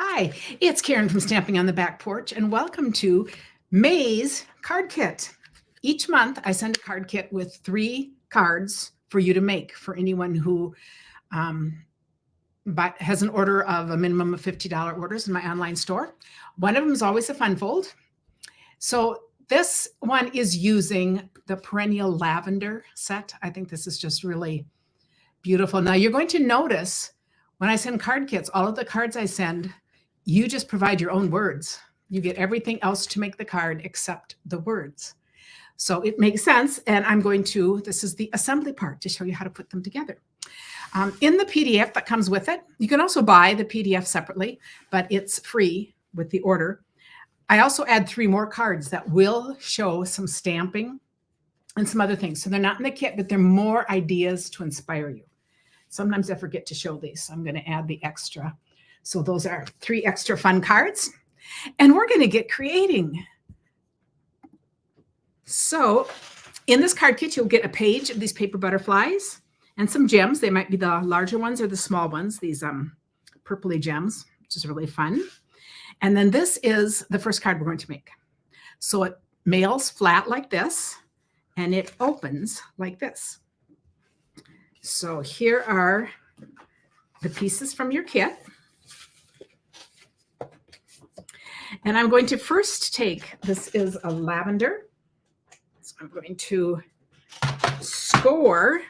Hi, it's Karen from Stamping on the Back Porch, and welcome to May's Card Kit. Each month, I send a card kit with 3 cards for you to make for anyone who has an order of a minimum of $50 orders in my online store. One of them is always a fun fold. So this one is using the Perennial Lavender set. I think this is just really beautiful. Now you're going to notice when I send card kits, all of the cards I send, you just provide your own words. You get everything else to make the card except the words. So it makes sense. And this is the assembly part to show you how to put them together. In the PDF that comes with it, you can also buy the PDF separately, but it's free with the order. I also add 3 more cards that will show some stamping and some other things. So they're not in the kit, but they're more ideas to inspire you. Sometimes I forget to show these, so I'm going to add the extra. So those are 3 extra fun cards, and we're going to get creating. So in this card kit, you'll get a page of these paper butterflies and some gems. They might be the larger ones or the small ones, these purpley gems, which is really fun. And then this is the first card we're going to make. So it mails flat like this, and it opens like this. So here are the pieces from your kit. And I'm going to first take, this is a lavender. So I'm going to score.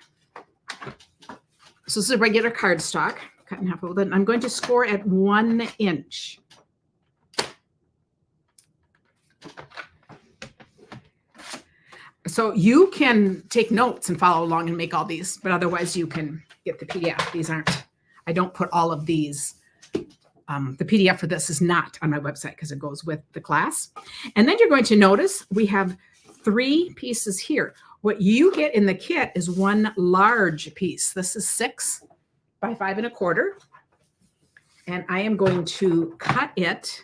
So this is a regular cardstock, cut in half folded. I'm going to score at 1 inch. So you can take notes and follow along and make all these, but otherwise you can get the PDF. I don't put all of these. The PDF for this is not on my website because it goes with the class. And then you're going to notice we have 3 pieces here. What you get in the kit is 1 large piece. This is 6 by 5 1/4. And I am going to cut it.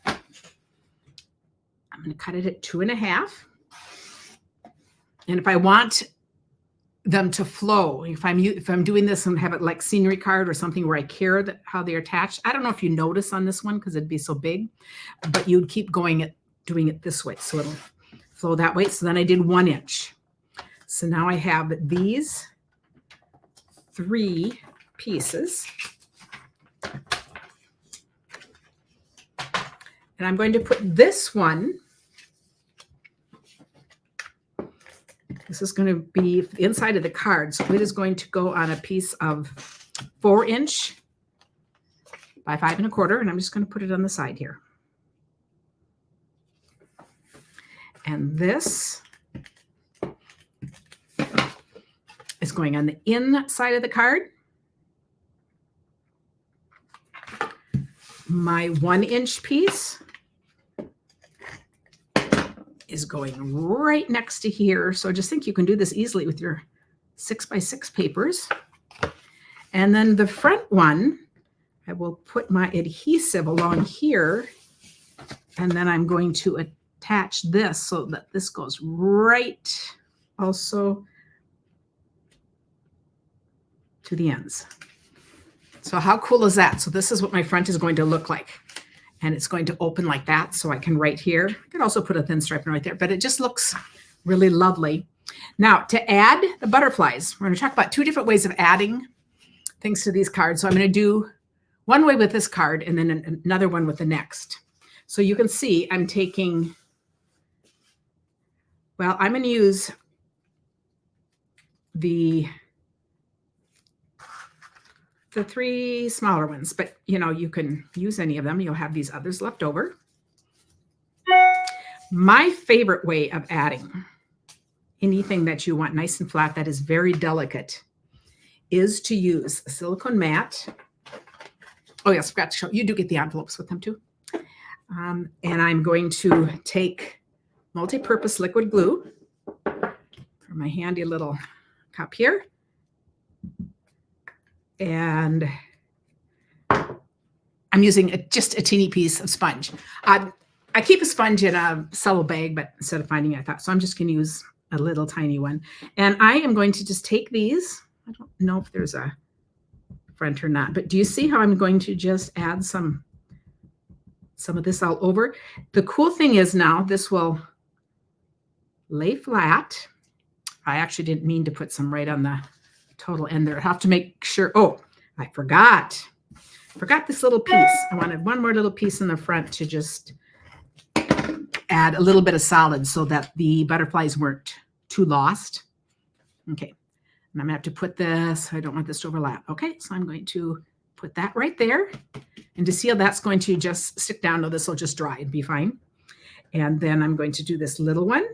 I'm going to cut it at 2 1/2. And if I want them to flow, if I'm doing this and have it like scenery card or something where I care how they're attached, I don't know if you notice on this one because it'd be so big, but you'd keep doing it this way, so it'll flow that way. So then I did 1 inch. So now I have these 3 pieces. And I'm going to put this one. This is going to be the inside of the card. So it is going to go on a piece of 4 inch by 5 1/4. And I'm just going to put it on the side here. And this is going on the inside of the card. My 1 inch piece is going right next to here. So just think you can do this easily with your 6 by 6 papers. And then the front one, I will put my adhesive along here. And then I'm going to attach this so that this goes right also to the ends. So how cool is that? So this is what my front is going to look like. And it's going to open like that, so I can write here. I could also put a thin stripe right there, but it just looks really lovely. Now, to add the butterflies, we're going to talk about 2 different ways of adding things to these cards. So I'm going to do one way with this card and then another one with the next. So you can see I'm taking, I'm going to use the 3 smaller ones, but you can use any of them. You'll have these others left over. My favorite way of adding anything that you want nice and flat that is very delicate is to use a silicone mat. Oh yes, forgot to show you do get the envelopes with them too. And I'm going to take multi-purpose liquid glue for my handy little cup here. And I'm using just a teeny piece of sponge. I keep a sponge in a cello bag, but instead of finding it, I thought, so I'm just going to use a little tiny one. And I am going to just take these. I don't know if there's a front or not. But do you see how I'm going to just add some of this all over? The cool thing is now this will lay flat. I actually didn't mean to put some right on the total end there. I have to make sure. Oh, I forgot this little piece. I wanted one more little piece in the front to just add a little bit of solid so that the butterflies weren't too lost. Okay, and I'm gonna have to put this, I don't want this to overlap. Okay, so I'm going to put that right there. And to see how that's going to just stick down, no, this will just dry and be fine. And then I'm going to do this little one.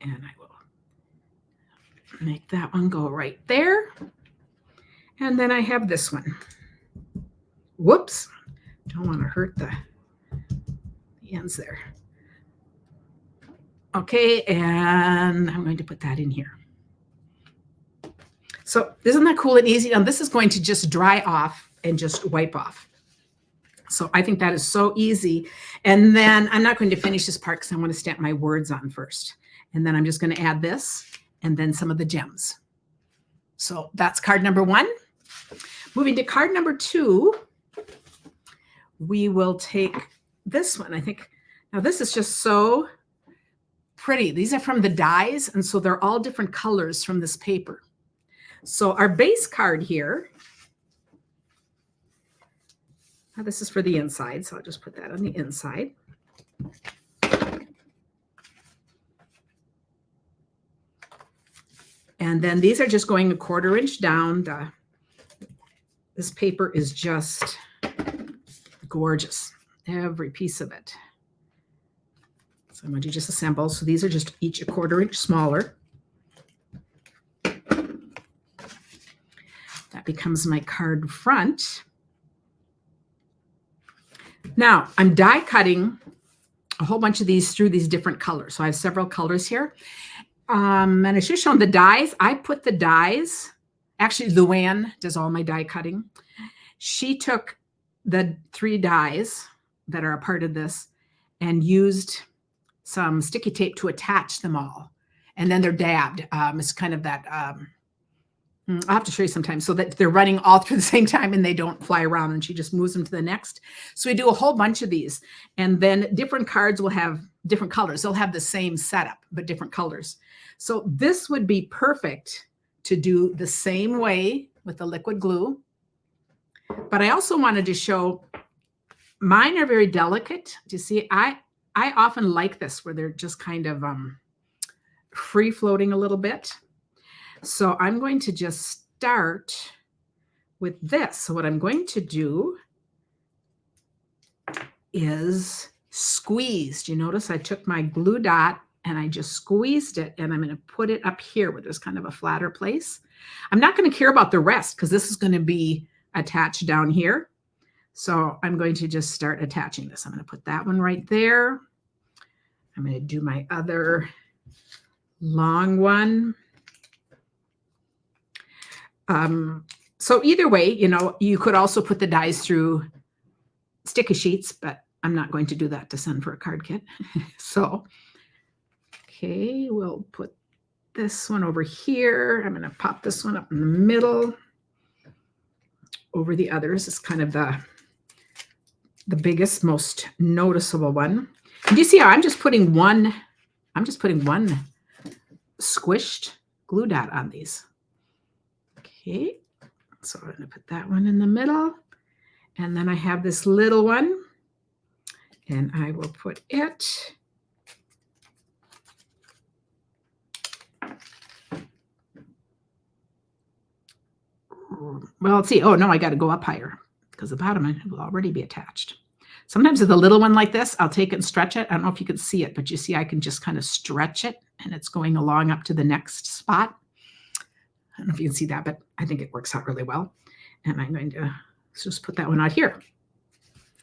And I will make that one go right there. And then I have this one. Whoops, don't want to hurt the ends there. Okay, and I'm going to put that in here. So isn't that cool and easy? Now this is going to just dry off and just wipe off. So I think that is so easy. And then I'm not going to finish this part because I want to stamp my words on first. And then I'm just going to add this and then some of the gems. So that's card number 1. Moving to card number 2, we will take this one. I think, now this is just so pretty. These are from the dies, and so they're all different colors from this paper. So our base card here, now this is for the inside, so I'll just put that on the inside. And then these are just going a 1/4 inch down. This paper is just gorgeous, every piece of it. So I'm going to just assemble. So these are just each a 1/4 inch smaller. That becomes my card front. Now I'm die cutting a whole bunch of these through these different colors. So I have several colors here. And I should have shown the dies. I put the dies, actually Luann does all my die cutting. She took the 3 dies that are a part of this and used some sticky tape to attach them all. And then they're dabbed. It's kind of that, I'll have to show you sometime, so that they're running all through the same time and they don't fly around, and she just moves them to the next. So we do a whole bunch of these, and then different cards will have different colors. They'll have the same setup, but different colors. So this would be perfect to do the same way with the liquid glue. But I also wanted to show, mine are very delicate. Do you see? I often like this where they're just kind of free floating a little bit. So I'm going to just start with this. So what I'm going to do is squeeze. Do you notice I took my glue dot and I just squeezed it, and I'm going to put it up here where there's kind of a flatter place. I'm not going to care about the rest because this is going to be attached down here. So I'm going to just start attaching this. I'm going to put that one right there. I'm going to do my other long one. So either way, you know, you could also put the dies through sticky sheets, but I'm not going to do that to send for a card kit. So, okay, we'll put this one over here. I'm going to pop this one up in the middle over the others. It's kind of the biggest, most noticeable one. And you see how I'm just putting one squished glue dot on these. Okay, so I'm going to put that one in the middle, and then I have this little one, and I will put it well, let's see. Oh, no, I got to go up higher because the bottom will already be attached. Sometimes with a little one like this, I'll take it and stretch it. I don't know if you can see it, but you see I can just kind of stretch it, and it's going along up to the next spot. I don't know if you can see that, but I think it works out really well. And I'm going to just put that one out here.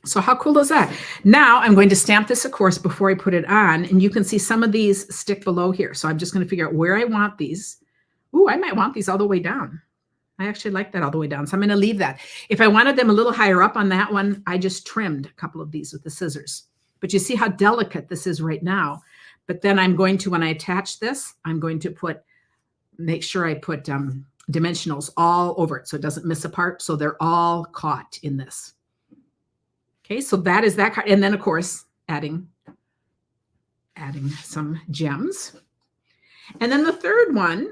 So how cool is that? Now I'm going to stamp this, of course, before I put it on. And you can see some of these stick below here. So I'm just going to figure out where I want these. Ooh, I might want these all the way down. I actually like that all the way down. So I'm going to leave that. If I wanted them a little higher up on that one, I just trimmed a couple of these with the scissors. But you see how delicate this is right now. But then I'm going to, when I attach this, I'm going to put make sure I put dimensionals all over it so it doesn't miss a part. So they're all caught in this. Okay, so that is that card. And then, of course, adding some gems. And then the third one,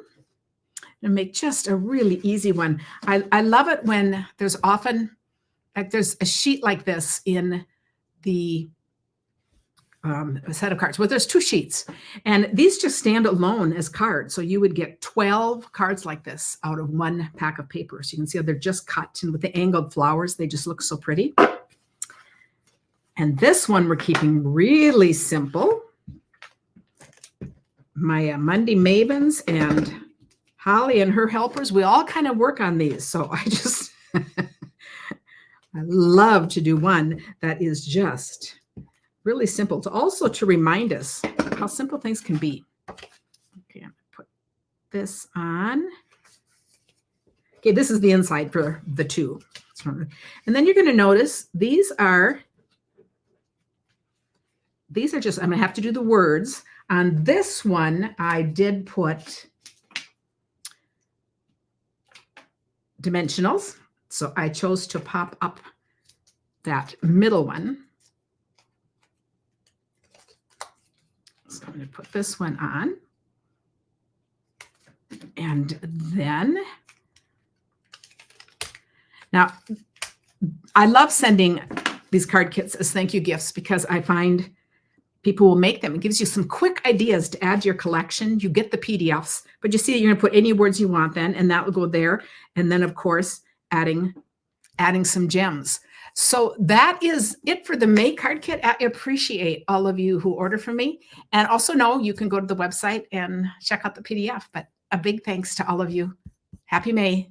and make just a really easy one. I love it when there's often, like there's a sheet like this in the a set of cards. Well, there's 2 sheets, and these just stand alone as cards. So you would get 12 cards like this out of 1 pack of paper. So you can see how they're just cut, and with the angled flowers, they just look so pretty. And this one we're keeping really simple. My Monday Mavens and Holly and her helpers, we all kind of work on these. So I just, I love to do one that is just really simple, to remind us how simple things can be. Okay, I'm gonna put this on. Okay, this is the inside for the 2. And then you're going to notice these are just, I'm going to have to do the words. On this one, I did put dimensionals. So I chose to pop up that middle one. So I'm going to put this one on. And then, now, I love sending these card kits as thank you gifts because I find people will make them. It gives you some quick ideas to add to your collection. You get the PDFs, but you see you're going to put any words you want then, and that will go there. And then, of course, adding some gems. So that is it for the May card kit. I appreciate all of you who order from me. And also know you can go to the website and check out the PDF. But a big thanks to all of you. Happy May.